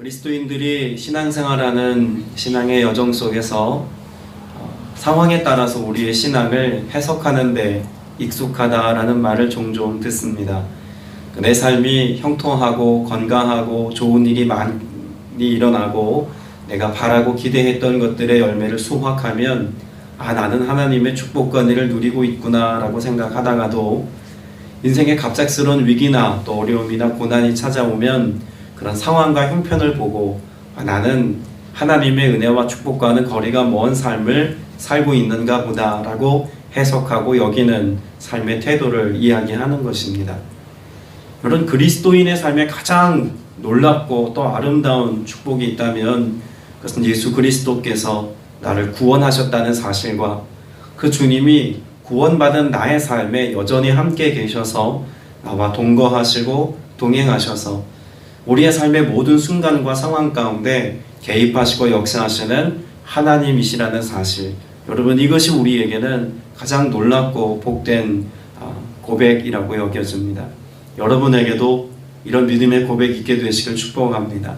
그리스도인들이 신앙생활하는 신앙의 여정 속에서 상황에 따라서 우리의 신앙을 해석하는 데 익숙하다라는 말을 종종 듣습니다. 내 삶이 형통하고 건강하고 좋은 일이 많이 일어나고 내가 바라고 기대했던 것들의 열매를 수확하면 나는 하나님의 축복과 은혜를 누리고 있구나 라고 생각하다가도 인생의 갑작스러운 위기나 또 어려움이나 고난이 찾아오면 그런 상황과 형편을 보고 나는 하나님의 은혜와 축복과는 거리가 먼 삶을 살고 있는가 보다 라고 해석하고 여기는 삶의 태도를 이야기하는 것입니다. 여러분, 그리스도인의 삶에 가장 놀랍고 또 아름다운 축복이 있다면 그것은 예수 그리스도께서 나를 구원하셨다는 사실과 그 주님이 구원받은 나의 삶에 여전히 함께 계셔서 나와 동거하시고 동행하셔서 우리의 삶의 모든 순간과 상황 가운데 개입하시고 역사하시는 하나님이시라는 사실, 여러분, 이것이 우리에게는 가장 놀랍고 복된 고백이라고 여겨집니다. 여러분에게도 이런 믿음의 고백이 있게 되시길 축복합니다.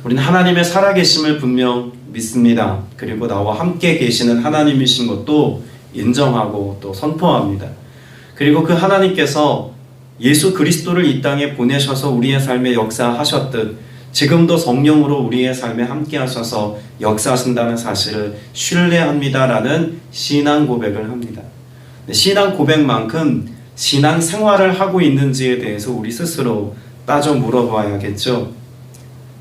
우리는 하나님의 살아계심을 분명 믿습니다. 그리고 나와 함께 계시는 하나님이신 것도 인정하고 또 선포합니다. 그리고 그 하나님께서 예수 그리스도를 이 땅에 보내셔서 우리의 삶에 역사하셨듯 지금도 성령으로 우리의 삶에 함께 하셔서 역사하신다는 사실을 신뢰합니다라는 신앙 고백을 합니다. 신앙 고백만큼 신앙 생활을 하고 있는지에 대해서 우리 스스로 따져 물어봐야겠죠.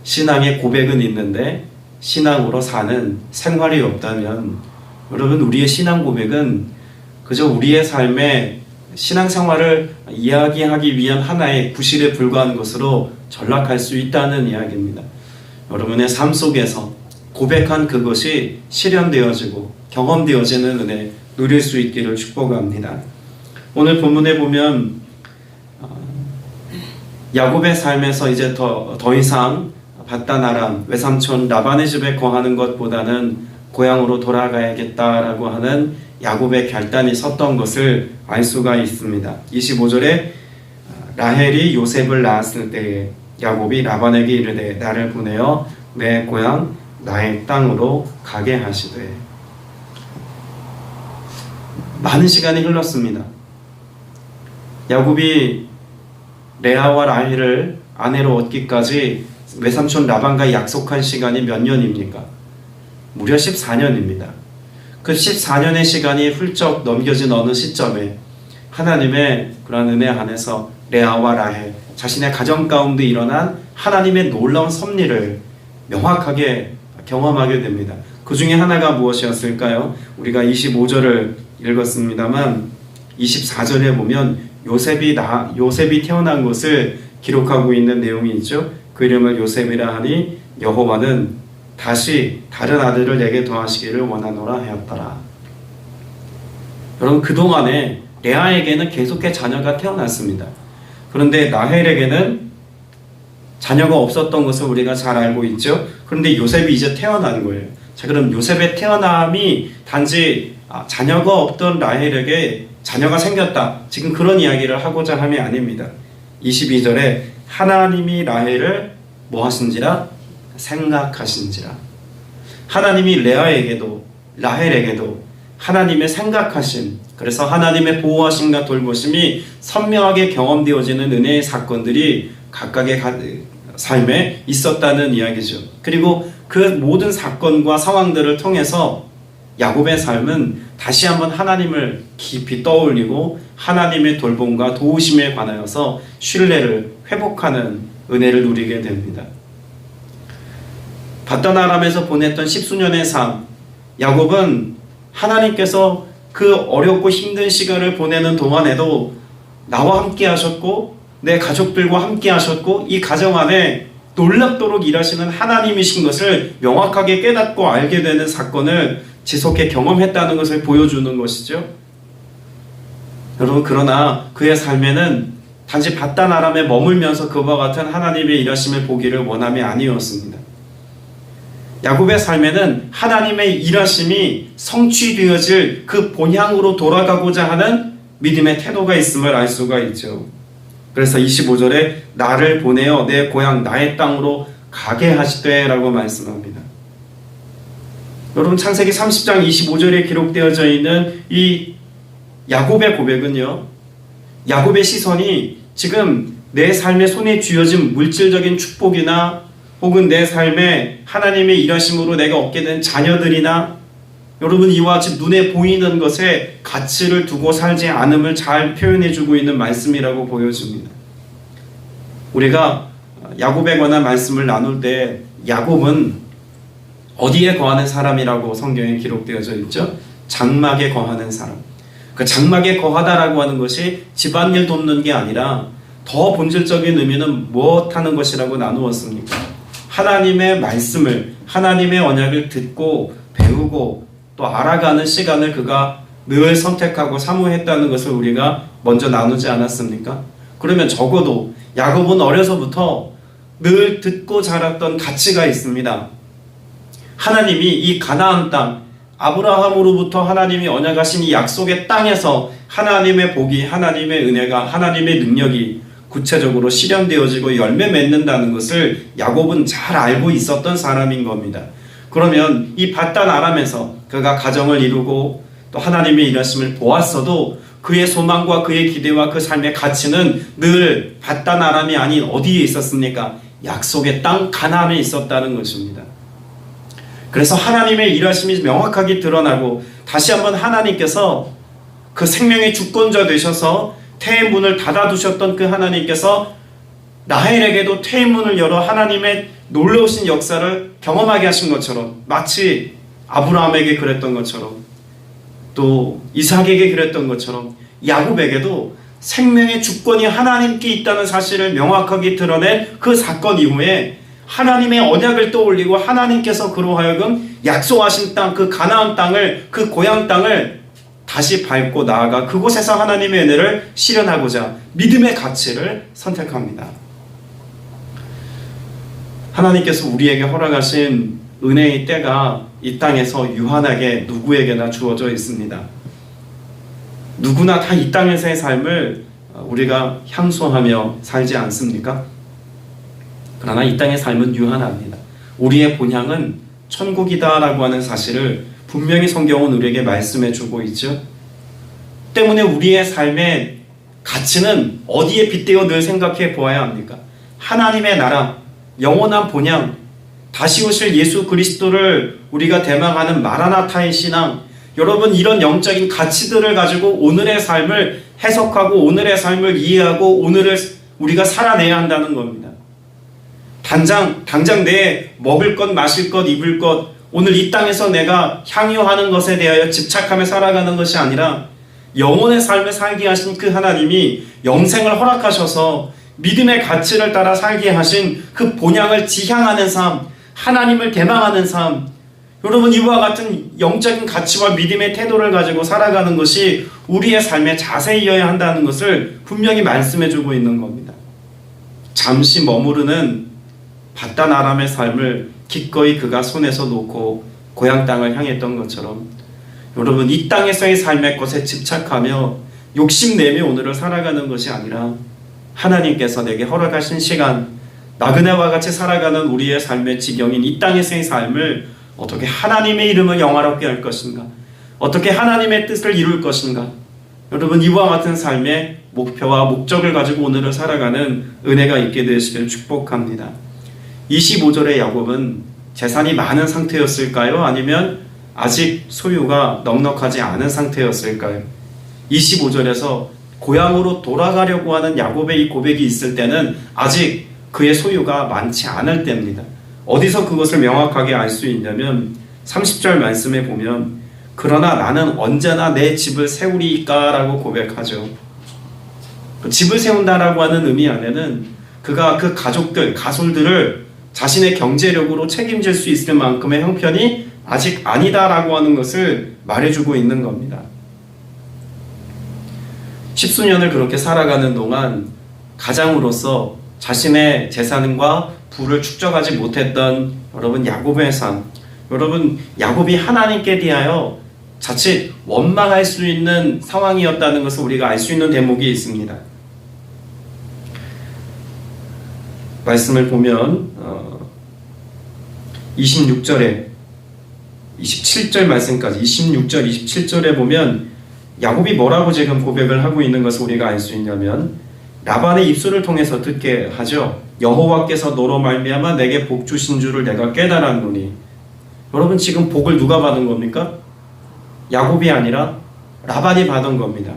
신앙의 고백은 있는데 신앙으로 사는 생활이 없다면 여러분, 우리의 신앙 고백은 그저 우리의 삶에 신앙생활을 이야기하기 위한 하나의 구실에 불과한 것으로 전락할 수 있다는 이야기입니다. 여러분의 삶 속에서 고백한 그것이 실현되어지고 경험되어지는 은혜 누릴 수 있기를 축복합니다. 오늘 본문에 보면 야곱의 삶에서 이제 더 이상 밧단 아람 외삼촌 라반의 집에 거하는 것보다는 고향으로 돌아가야겠다라고 하는 야곱의 결단이 섰던 것을 알 수가 있습니다. 25절에 라헬이 요셉을 낳았을 때에 야곱이 라반에게 이르되 나를 보내어 내 고향 나의 땅으로 가게 하시되. 많은 시간이 흘렀습니다. 야곱이 레아와 라헬을 아내로 얻기까지 외삼촌 라반과 약속한 시간이 몇 년입니까? 무려 14년입니다. 그 14년의 시간이 훌쩍 넘겨진 어느 시점에 하나님의 그런 은혜 안에서 레아와 라헬, 자신의 가정 가운데 일어난 하나님의 놀라운 섭리를 명확하게 경험하게 됩니다. 그 중에 하나가 무엇이었을까요? 우리가 25절을 읽었습니다만 24절에 보면 요셉이 태어난 것을 기록하고 있는 내용이 있죠. 그 이름을 요셉이라 하니 여호와는 다시 다른 아들을 내게 더하시기를 원하노라 하였더라. 여러분, 그동안에 레아에게는 계속해 자녀가 태어났습니다. 그런데 라헬에게는 자녀가 없었던 것을 우리가 잘 알고 있죠. 그런데 요셉이 이제 태어난 거예요. 자, 그럼 요셉의 태어남이 단지 자녀가 없던 라헬에게 자녀가 생겼다, 지금 그런 이야기를 하고자 함이 아닙니다. 22절에 하나님이 라헬을 뭐 하신지라? 생각하신지라. 하나님이 레아에게도 라헬에게도 하나님의 생각하심, 그래서 하나님의 보호하심과 돌보심이 선명하게 경험되어지는 은혜의 사건들이 각각의 삶에 있었다는 이야기죠. 그리고 그 모든 사건과 상황들을 통해서 야곱의 삶은 다시 한번 하나님을 깊이 떠올리고 하나님의 돌봄과 도우심에 관하여서 신뢰를 회복하는 은혜를 누리게 됩니다. 밧단 아람에서 보냈던 십수년의 삶, 야곱은 하나님께서 그 어렵고 힘든 시간을 보내는 동안에도 나와 함께 하셨고 내 가족들과 함께 하셨고 이 가정 안에 놀랍도록 일하시는 하나님이신 것을 명확하게 깨닫고 알게 되는 사건을 지속해 경험했다는 것을 보여주는 것이죠. 여러분, 그러나 그의 삶에는 단지 밧단 아람에 머물면서 그와 같은 하나님의 일하심을 보기를 원함이 아니었습니다. 야곱의 삶에는 하나님의 일하심이 성취되어질 그 본향으로 돌아가고자 하는 믿음의 태도가 있음을 알 수가 있죠. 그래서 25절에 나를 보내어 내 고향 나의 땅으로 가게 하시되라고 말씀합니다. 여러분, 창세기 30장 25절에 기록되어져 있는 이 야곱의 고백은요, 야곱의 시선이 지금 내 삶의 손에 쥐어진 물질적인 축복이나 혹은 내 삶에 하나님의 일하심으로 내가 얻게 된 자녀들이나 여러분, 이와 같이 눈에 보이는 것에 가치를 두고 살지 않음을 잘 표현해주고 있는 말씀이라고 보여집니다. 우리가 야곱에 관한 말씀을 나눌 때 야곱은 어디에 거하는 사람이라고 성경에 기록되어져 있죠? 장막에 거하는 사람. 그 장막에 거하다라고 하는 것이 집안일 돕는 게 아니라 더 본질적인 의미는 무엇하는 것이라고 나누었습니까? 하나님의 말씀을, 하나님의 언약을 듣고 배우고 또 알아가는 시간을 그가 늘 선택하고 사모했다는 것을 우리가 먼저 나누지 않았습니까? 그러면 적어도 야곱은 어려서부터 늘 듣고 자랐던 가치가 있습니다. 하나님이 이 가나안 땅, 아브라함으로부터 하나님이 언약하신 이 약속의 땅에서 하나님의 복이, 하나님의 은혜가, 하나님의 능력이 구체적으로 실현되어지고 열매 맺는다는 것을 야곱은 잘 알고 있었던 사람인 겁니다. 그러면 이 밧단 아람에서 그가 가정을 이루고 또 하나님의 일하심을 보았어도 그의 소망과 그의 기대와 그 삶의 가치는 늘 밧단 아람이 아닌 어디에 있었습니까? 약속의 땅 가나안에 있었다는 것입니다. 그래서 하나님의 일하심이 명확하게 드러나고 다시 한번 하나님께서 그 생명의 주권자 되셔서 태의 문을 닫아두셨던 그 하나님께서 라헬에게도 태의 문을 열어 하나님의 놀라우신 역사를 경험하게 하신 것처럼, 마치 아브라함에게 그랬던 것처럼 또 이삭에게 그랬던 것처럼 야곱에게도 생명의 주권이 하나님께 있다는 사실을 명확하게 드러낸 그 사건 이후에 하나님의 언약을 떠올리고 하나님께서 그로 하여금 약속하신 땅, 그 가나안 땅을, 그 고향 땅을 다시 밟고 나아가 그곳에서 하나님의 은혜를 실현하고자 믿음의 가치를 선택합니다. 하나님께서 우리에게 허락하신 은혜의 때가 이 땅에서 유한하게 누구에게나 주어져 있습니다. 누구나 다 이 땅에서의 삶을 우리가 향수하며 살지 않습니까? 그러나 이 땅의 삶은 유한합니다. 우리의 본향은 천국이다라고 하는 사실을 분명히 성경은 우리에게 말씀해 주고 있죠. 때문에 우리의 삶의 가치는 어디에 빗대어 늘 생각해 보아야 합니까? 하나님의 나라, 영원한 본향, 다시 오실 예수 그리스도를 우리가 대망하는 마라나타의 신앙, 여러분, 이런 영적인 가치들을 가지고 오늘의 삶을 해석하고 오늘의 삶을 이해하고 오늘을 우리가 살아내야 한다는 겁니다. 당장 내 먹을 것, 마실 것, 입을 것, 오늘 이 땅에서 내가 향유하는 것에 대하여 집착하며 살아가는 것이 아니라 영혼의 삶을 살게 하신 그 하나님이 영생을 허락하셔서 믿음의 가치를 따라 살게 하신 그 본향을 지향하는 삶, 하나님을 대망하는 삶, 여러분, 이와 같은 영적인 가치와 믿음의 태도를 가지고 살아가는 것이 우리의 삶의 자세이어야 한다는 것을 분명히 말씀해주고 있는 겁니다. 잠시 머무르는 밧단 아람의 삶을 기꺼이 그가 손에서 놓고 고향 땅을 향했던 것처럼 여러분, 이 땅에서의 삶의 것에 집착하며 욕심내며 오늘을 살아가는 것이 아니라 하나님께서 내게 허락하신 시간, 나그네와 같이 살아가는 우리의 삶의 지경인 이 땅에서의 삶을 어떻게 하나님의 이름을 영화롭게 할 것인가, 어떻게 하나님의 뜻을 이룰 것인가, 여러분, 이와 같은 삶의 목표와 목적을 가지고 오늘을 살아가는 은혜가 있게 되시길 축복합니다. 25절의 야곱은 재산이 많은 상태였을까요? 아니면 아직 소유가 넉넉하지 않은 상태였을까요? 25절에서 고향으로 돌아가려고 하는 야곱의 이 고백이 있을 때는 아직 그의 소유가 많지 않을 때입니다. 어디서 그것을 명확하게 알 수 있냐면 30절 말씀에 보면 그러나 나는 언제나 내 집을 세우리이까 라고 고백하죠. 집을 세운다라고 하는 의미 안에는 그가 그 가족들, 가솔들을 자신의 경제력으로 책임질 수 있을 만큼의 형편이 아직 아니다라고 하는 것을 말해주고 있는 겁니다. 십수년을 그렇게 살아가는 동안 가장으로서 자신의 재산과 부를 축적하지 못했던 여러분 야곱의 삶, 여러분 야곱이 하나님께 대하여 자칫 원망할 수 있는 상황이었다는 것을 우리가 알 수 있는 대목이 있습니다. 말씀을 보면 26절에 27절 말씀까지 26절 27절에 보면 야곱이 뭐라고 지금 고백을 하고 있는 것을 우리가 알 수 있냐면 라반의 입술을 통해서 듣게 하죠. 여호와께서 너로 말미암아 내게 복 주신 줄을 내가 깨달았노니. 여러분, 지금 복을 누가 받은 겁니까? 야곱이 아니라 라반이 받은 겁니다.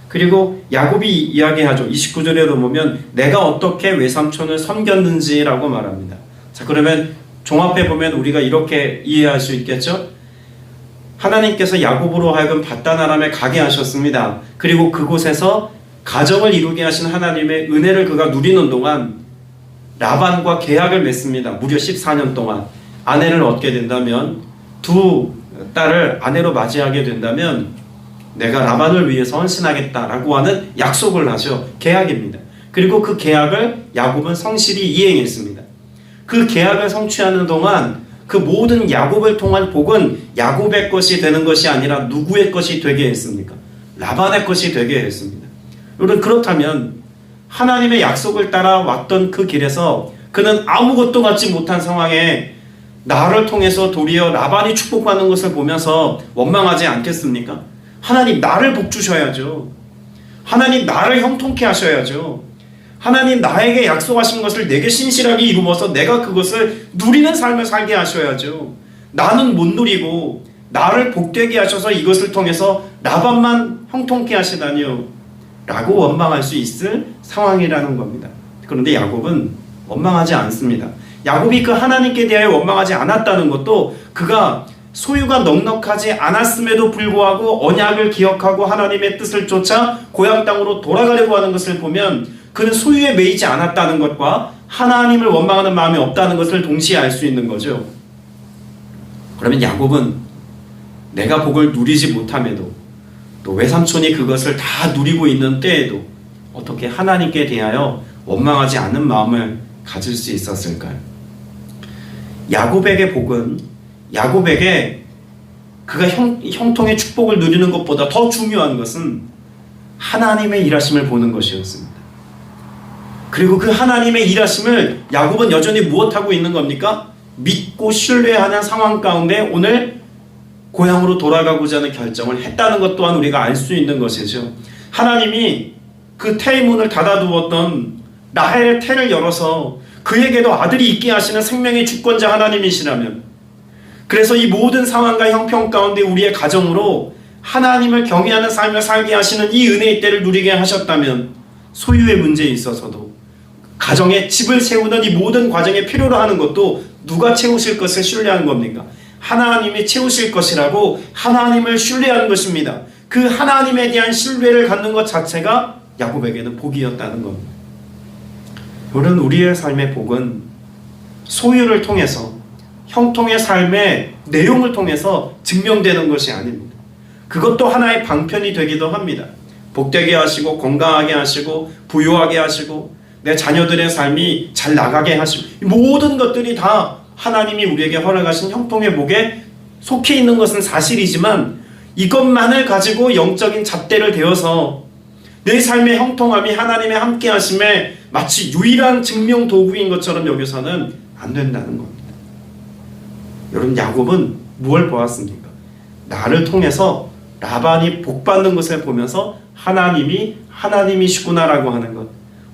그리고 야곱이 이야기하죠. 29절에도 보면 내가 어떻게 외삼촌을 섬겼는지라고 말합니다. 자, 그러면 종합해 보면 우리가 이렇게 이해할 수 있겠죠? 하나님께서 야곱으로 하여금 바단 아람에 가게 하셨습니다. 그리고 그곳에서 가정을 이루게 하신 하나님의 은혜를 그가 누리는 동안 라반과 계약을 맺습니다. 무려 14년 동안. 아내를 얻게 된다면, 두 딸을 아내로 맞이하게 된다면 내가 라반을 위해서 헌신하겠다라고 하는 약속을 하죠. 계약입니다. 그리고 그 계약을 야곱은 성실히 이행했습니다. 그 계약을 성취하는 동안 그 모든 야곱을 통한 복은 야곱의 것이 되는 것이 아니라 누구의 것이 되게 했습니까? 라반의 것이 되게 했습니다. 여러분, 그렇다면 하나님의 약속을 따라 왔던 그 길에서 그는 아무것도 갖지 못한 상황에 나를 통해서 도리어 라반이 축복받는 것을 보면서 원망하지 않겠습니까? 하나님, 나를 복 주셔야죠. 하나님, 나를 형통케 하셔야죠. 하나님, 나에게 약속하신 것을 내게 신실하게 이루어서 내가 그것을 누리는 삶을 살게 하셔야죠. 나는 못 누리고 나를 복되게 하셔서 이것을 통해서 라반만 형통케 하시다니요 라고 원망할 수 있을 상황이라는 겁니다. 그런데 야곱은 원망하지 않습니다. 야곱이 그 하나님께 대하여 원망하지 않았다는 것도 그가 소유가 넉넉하지 않았음에도 불구하고 언약을 기억하고 하나님의 뜻을 쫓아 고향 땅으로 돌아가려고 하는 것을 보면 그는 소유에 매이지 않았다는 것과 하나님을 원망하는 마음이 없다는 것을 동시에 알 수 있는 거죠. 그러면 야곱은 내가 복을 누리지 못함에도 또 외삼촌이 그것을 다 누리고 있는 때에도 어떻게 하나님께 대하여 원망하지 않는 마음을 가질 수 있었을까요? 야곱에게 복은 야곱에게 그가 형통의 축복을 누리는 것보다 더 중요한 것은 하나님의 일하심을 보는 것이었습니다. 그리고 그 하나님의 일하심을 야곱은 여전히 무엇하고 있는 겁니까? 믿고 신뢰하는 상황 가운데 오늘 고향으로 돌아가고자 하는 결정을 했다는 것 또한 우리가 알 수 있는 것이죠. 하나님이 그 태의 문을 닫아두었던 라헬의 태를 열어서 그에게도 아들이 있게 하시는 생명의 주권자 하나님이시라면, 그래서 이 모든 상황과 형편 가운데 우리의 가정으로 하나님을 경외하는 삶을 살게 하시는 이 은혜의 때를 누리게 하셨다면 소유의 문제에 있어서도 가정에 집을 세우는 이 모든 과정에 필요로 하는 것도 누가 채우실 것을 신뢰하는 겁니까? 하나님이 채우실 것이라고 하나님을 신뢰하는 것입니다. 그 하나님에 대한 신뢰를 갖는 것 자체가 야곱에게는 복이었다는 겁니다. 여러분, 우리의 삶의 복은 소유를 통해서 형통의 삶의 내용을 통해서 증명되는 것이 아닙니다. 그것도 하나의 방편이 되기도 합니다. 복되게 하시고 건강하게 하시고 부유하게 하시고 내 자녀들의 삶이 잘 나가게 하시고 모든 것들이 다 하나님이 우리에게 허락하신 형통의 복에 속해 있는 것은 사실이지만 이것만을 가지고 영적인 잣대를 대어서 내 삶의 형통함이 하나님의 함께 하심에 마치 유일한 증명 도구인 것처럼 여기서는 안 된다는 겁니다. 여러분, 야곱은 무엇을 보았습니까? 나를 통해서 라반이 복받는 것을 보면서 하나님이 하나님이시구나라고 하는 것,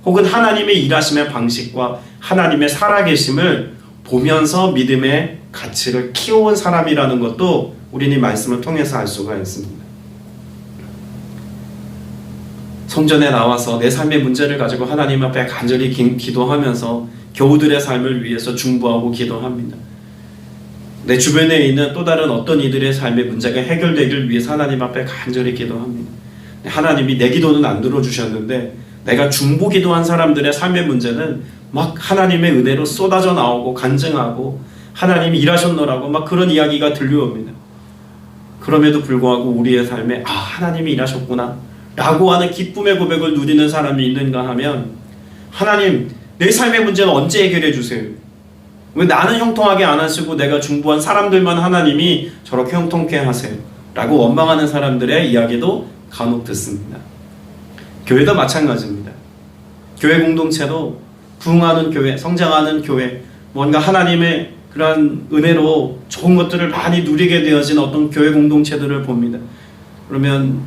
혹은 하나님의 일하심의 방식과 하나님의 살아계심을 보면서 믿음의 가치를 키워온 사람이라는 것도 우리는 이 말씀을 통해서 알 수가 있습니다. 성전에 나와서 내 삶의 문제를 가지고 하나님 앞에 간절히 기도하면서 교우들의 삶을 위해서 중보하고 기도합니다. 내 주변에 있는 또 다른 어떤 이들의 삶의 문제가 해결되길 위해서 하나님 앞에 간절히 기도합니다. 하나님이 내 기도는 안 들어주셨는데 내가 중보 기도한 사람들의 삶의 문제는 막 하나님의 은혜로 쏟아져 나오고 간증하고 하나님이 일하셨노라고 막 그런 이야기가 들려옵니다. 그럼에도 불구하고 우리의 삶에 하나님이 일하셨구나 라고 하는 기쁨의 고백을 누리는 사람이 있는가 하면, 하나님, 내 삶의 문제는 언제 해결해 주세요? 왜 나는 형통하게 안 하시고 내가 중보한 사람들만 하나님이 저렇게 형통케 하세요? 라고 원망하는 사람들의 이야기도 간혹 듣습니다. 교회도 마찬가지입니다. 교회 공동체도 부흥하는 교회, 성장하는 교회, 뭔가 하나님의 그러한 은혜로 좋은 것들을 많이 누리게 되어진 어떤 교회 공동체들을 봅니다. 그러면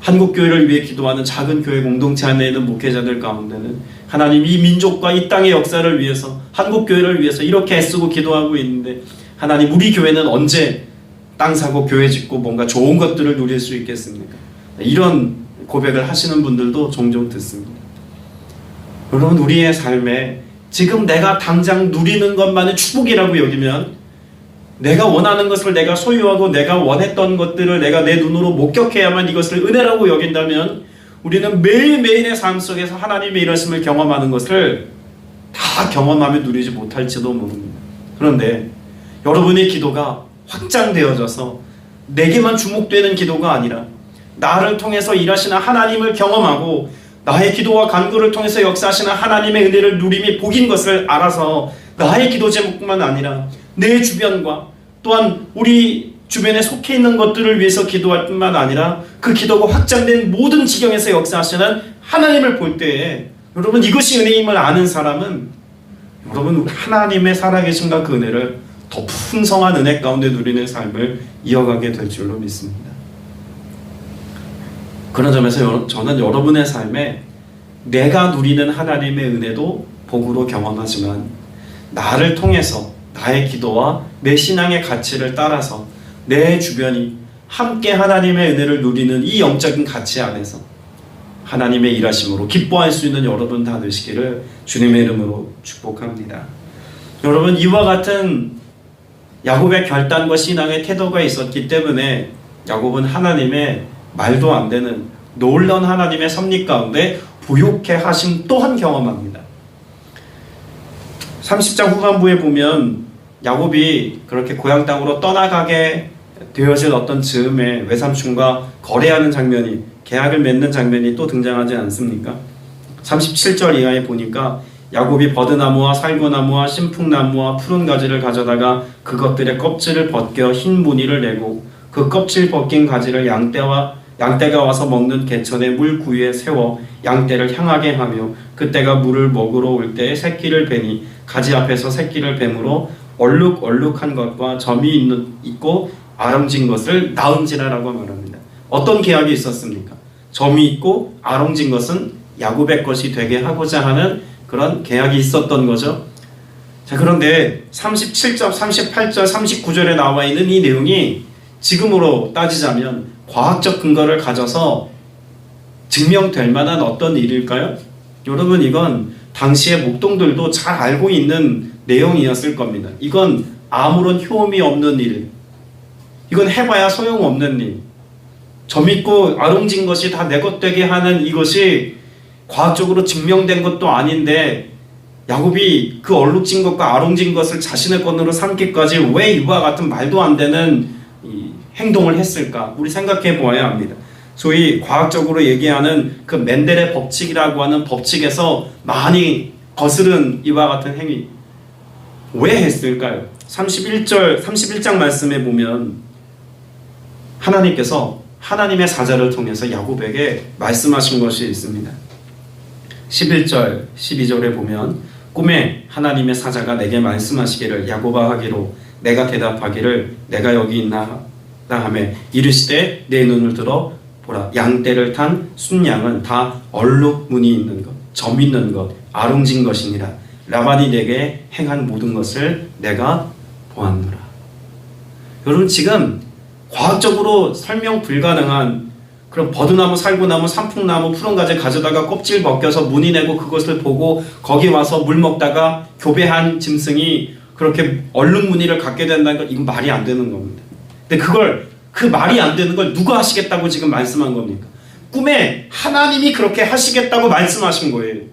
한국교회를 위해 기도하는 작은 교회 공동체 안에 있는 목회자들 가운데는 하나님 이 민족과 이 땅의 역사를 위해서, 한국교회를 위해서 이렇게 애쓰고 기도하고 있는데 하나님 우리 교회는 언제 땅 사고 교회 짓고 뭔가 좋은 것들을 누릴 수 있겠습니까? 이런 고백을 하시는 분들도 종종 듣습니다. 여러분, 우리의 삶에 지금 내가 당장 누리는 것만이 축복이라고 여기면, 내가 원하는 것을 내가 소유하고 내가 원했던 것들을 내가 내 눈으로 목격해야만 이것을 은혜라고 여긴다면 우리는 매일매일의 삶 속에서 하나님의 일하심을 경험하는 것을 다 경험하며 누리지 못할지도 모릅니다. 그런데 여러분의 기도가 확장되어져서 내게만 주목되는 기도가 아니라 나를 통해서 일하시는 하나님을 경험하고 나의 기도와 간구를 통해서 역사하시는 하나님의 은혜를 누림이 복인 것을 알아서 나의 기도 제목뿐만 아니라 내 주변과 또한 우리 주변에 속해 있는 것들을 위해서 기도할 뿐만 아니라 그 기도가 확장된 모든 지경에서 역사하시는 하나님을 볼 때에, 여러분, 이것이 은혜임을 아는 사람은 여러분 하나님의 살아계심과 그 은혜를 더 풍성한 은혜 가운데 누리는 삶을 이어가게 될 줄로 믿습니다. 그런 점에서 저는 여러분의 삶에 내가 누리는 하나님의 은혜도 복으로 경험하지만 나를 통해서 나의 기도와 내 신앙의 가치를 따라서 내 주변이 함께 하나님의 은혜를 누리는 이 영적인 가치 안에서 하나님의 일하심으로 기뻐할 수 있는 여러분 다 되시기를 주님의 이름으로 축복합니다. 여러분, 이와 같은 야곱의 결단과 신앙의 태도가 있었기 때문에 야곱은 하나님의 말도 안 되는 놀라운 하나님의 섭리 가운데 부욕해 하심 또한 경험합니다. 30장 후반부에 보면 야곱이 그렇게 고향 땅으로 떠나가게 되어질 어떤 즈음에 외삼촌과 거래하는 장면이, 계약을 맺는 장면이 또 등장하지 않습니까? 37절 이하에 보니까 야곱이 버드나무와 살구나무와 신풍나무와 푸른 가지를 가져다가 그것들의 껍질을 벗겨 흰 무늬를 내고 그 껍질 벗긴 가지를 양떼가 와서 먹는 개천의 물 구유에 세워 양떼를 향하게 하며 그때가 물을 먹으러 올 때에 새끼를 베니 가지 앞에서 새끼를 뱀으로 얼룩얼룩한 것과 점이 있고 아름진 것을 낳은지라라고 말합니다. 어떤 계약이 있었습니까? 점이 있고 아름진 것은 야곱의 것이 되게 하고자 하는 그런 계약이 있었던 거죠. 자, 그런데 37절, 38절, 39절에 나와 있는 이 내용이 지금으로 따지자면 과학적 근거를 가져서 증명될 만한 어떤 일일까요? 여러분, 이건 당시의 목동들도 잘 알고 있는 내용이었을 겁니다. 이건 아무런 효험이 없는 일, 이건 해봐야 소용없는 일, 점 있고 아롱진 것이 다 내 것 되게 하는 이것이 과학적으로 증명된 것도 아닌데 야곱이 그 얼룩진 것과 아롱진 것을 자신의 것으로 삼기까지 왜 이와 같은 말도 안 되는 행동을 했을까? 우리 생각해 보아야 합니다. 소위 과학적으로 얘기하는 그 멘델의 법칙이라고 하는 법칙에서 많이 거스른 이와 같은 행위, 왜 했을까요? 31장 말씀에 보면 하나님께서 하나님의 사자를 통해서 야곱에게 말씀하신 것이 있습니다. 11절, 12절에 보면 꿈에 하나님의 사자가 내게 말씀하시기를 야곱아 하기로 내가 대답하기를 내가 여기 있나 하매 이르시되 내 눈을 들어 보라 양떼를 탄 순양은 다 얼룩 무늬 있는 것, 점 있는 것, 아롱진 것이니라. 라반이 내게 행한 모든 것을 내가 보았노라. 여러분, 지금 과학적으로 설명 불가능한 그런 버드나무, 살구나무, 산풍나무, 푸른가지 가져다가 껍질 벗겨서 무늬 내고 그것을 보고 거기 와서 물 먹다가 교배한 짐승이 그렇게 얼룩 무늬를 갖게 된다는 건 이건 말이 안 되는 겁니다. 근데 그 말이 안 되는 걸 누가 하시겠다고 지금 말씀한 겁니까? 꿈에 하나님이 그렇게 하시겠다고 말씀하신 거예요.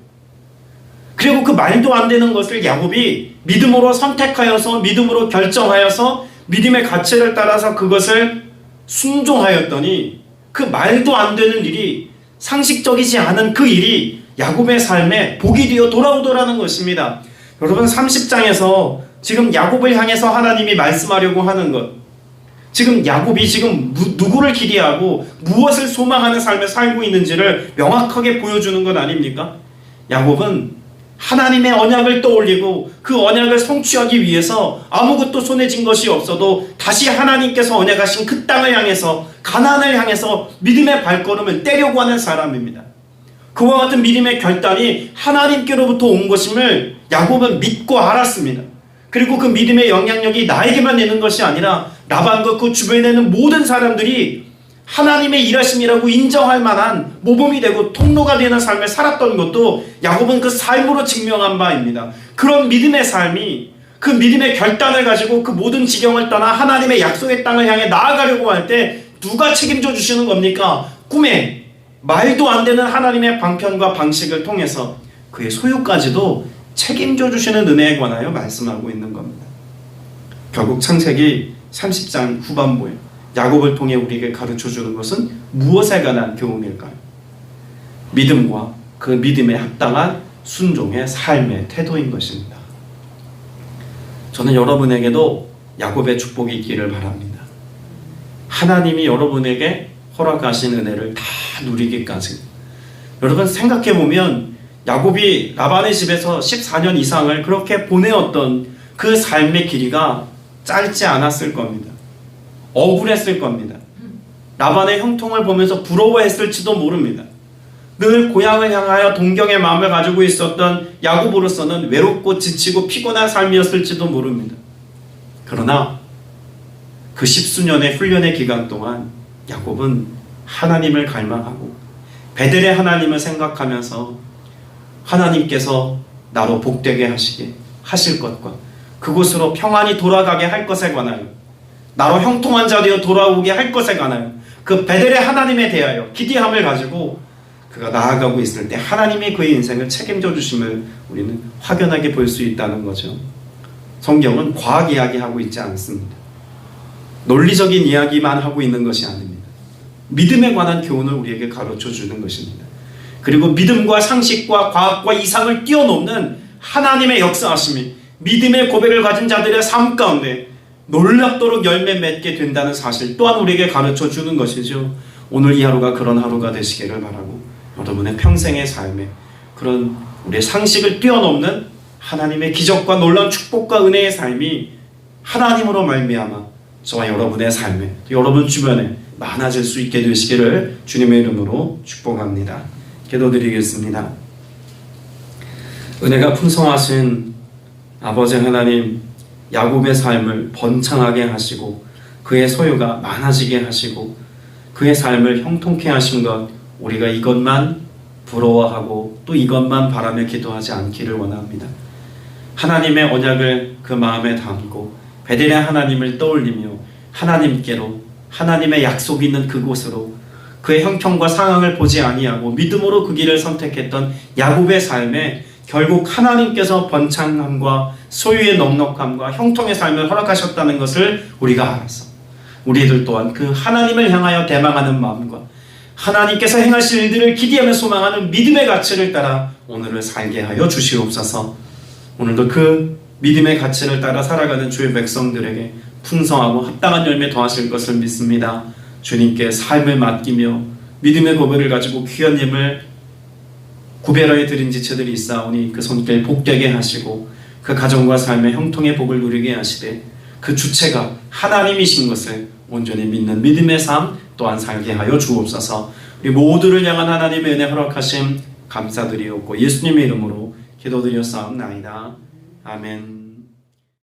그리고 그 말도 안 되는 것을 야곱이 믿음으로 선택하여서 믿음으로 결정하여서 믿음의 가치를 따라서 그것을 순종하였더니 그 말도 안 되는 일이, 상식적이지 않은 그 일이 야곱의 삶에 복이 되어 돌아오더라는 것입니다. 여러분, 30장에서 지금 야곱을 향해서 하나님이 말씀하려고 하는 것, 지금 야곱이 지금 누구를 기대하고 무엇을 소망하는 삶에 살고 있는지를 명확하게 보여주는 것 아닙니까? 야곱은 하나님의 언약을 떠올리고 그 언약을 성취하기 위해서 아무것도 손에 쥔 것이 없어도 다시 하나님께서 언약하신 그 땅을 향해서, 가나안을 향해서 믿음의 발걸음을 떼려고 하는 사람입니다. 그와 같은 믿음의 결단이 하나님께로부터 온 것임을 야곱은 믿고 알았습니다. 그리고 그 믿음의 영향력이 나에게만 있는 것이 아니라 라반과 그 주변에 있는 모든 사람들이 하나님의 일하심이라고 인정할 만한 모범이 되고 통로가 되는 삶을 살았던 것도 야곱은 그 삶으로 증명한 바입니다. 그런 믿음의 삶이, 그 믿음의 결단을 가지고 그 모든 지경을 떠나 하나님의 약속의 땅을 향해 나아가려고 할 때 누가 책임져 주시는 겁니까? 꿈에 말도 안 되는 하나님의 방편과 방식을 통해서 그의 소유까지도 책임져 주시는 은혜에 관하여 말씀하고 있는 겁니다. 결국 창세기 30장 후반부에 야곱을 통해 우리에게 가르쳐 주는 것은 무엇에 관한 교훈일까요? 믿음과 그 믿음에 합당한 순종의 삶의 태도인 것입니다. 저는 여러분에게도 야곱의 축복이 있기를 바랍니다. 하나님이 여러분에게 허락하신 은혜를 다 누리기까지. 여러분 생각해보면 야곱이 라반의 집에서 14년 이상을 그렇게 보내었던 그 삶의 길이가 짧지 않았을 겁니다. 억울했을 겁니다. 라반의 형통을 보면서 부러워했을지도 모릅니다. 늘 고향을 향하여 동경의 마음을 가지고 있었던 야곱으로서는 외롭고 지치고 피곤한 삶이었을지도 모릅니다. 그러나 그 십수년의 훈련의 기간 동안 야곱은 하나님을 갈망하고 베델의 하나님을 생각하면서 하나님께서 나로 복되게 하실 것과 그곳으로 평안히 돌아가게 할 것에 관하여, 나로 형통한 자되어 돌아오게 할 것에 관하여 그 베델의 하나님에 대하여 기대함을 가지고 그가 나아가고 있을 때 하나님이 그의 인생을 책임져 주심을 우리는 확연하게 볼 수 있다는 거죠. 성경은 과학 이야기하고 있지 않습니다. 논리적인 이야기만 하고 있는 것이 아닙니다. 믿음에 관한 교훈을 우리에게 가르쳐 주는 것입니다. 그리고 믿음과 상식과 과학과 이상을 뛰어넘는 하나님의 역사하심이 믿음의 고백을 가진 자들의 삶 가운데 놀랍도록 열매 맺게 된다는 사실 또한 우리에게 가르쳐 주는 것이죠. 오늘 이 하루가 그런 하루가 되시기를 바라고, 여러분의 평생의 삶에 그런 우리의 상식을 뛰어넘는 하나님의 기적과 놀라운 축복과 은혜의 삶이 하나님으로 말미암아 저와 여러분의 삶에, 여러분 주변에 많아질 수 있게 되시기를 주님의 이름으로 축복합니다. 기도드리겠습니다. 은혜가 풍성하신 아버지 하나님, 야곱의 삶을 번창하게 하시고 그의 소유가 많아지게 하시고 그의 삶을 형통케 하신 것, 우리가 이것만 부러워하고 또 이것만 바라며 기도하지 않기를 원합니다. 하나님의 언약을 그 마음에 담고 베델의 하나님을 떠올리며 하나님께로, 하나님의 약속이 있는 그곳으로 그의 형편과 상황을 보지 아니하고 믿음으로 그 길을 선택했던 야곱의 삶에 결국 하나님께서 번창함과 소유의 넉넉함과 형통의 삶을 허락하셨다는 것을 우리가 알아서 우리들 또한 그 하나님을 향하여 대망하는 마음과 하나님께서 행하실 일들을 기대하며 소망하는 믿음의 가치를 따라 오늘을 살게 하여 주시옵소서. 오늘도 그 믿음의 가치를 따라 살아가는 주의 백성들에게 풍성하고 합당한 열매 더하실 것을 믿습니다. 주님께 삶을 맡기며 믿음의 고백을 가지고 귀한 힘을 구별하여 드린 지체들이 있사오니 그 손길 복되게 하시고 그 가정과 삶의 형통의 복을 누리게 하시되 그 주체가 하나님이신 것을 온전히 믿는 믿음의 삶 또한 살게 하여 주옵소서. 우리 모두를 향한 하나님의 은혜 허락하심 감사드리옵고 예수님의 이름으로 기도드렸사옵나이다. 아멘.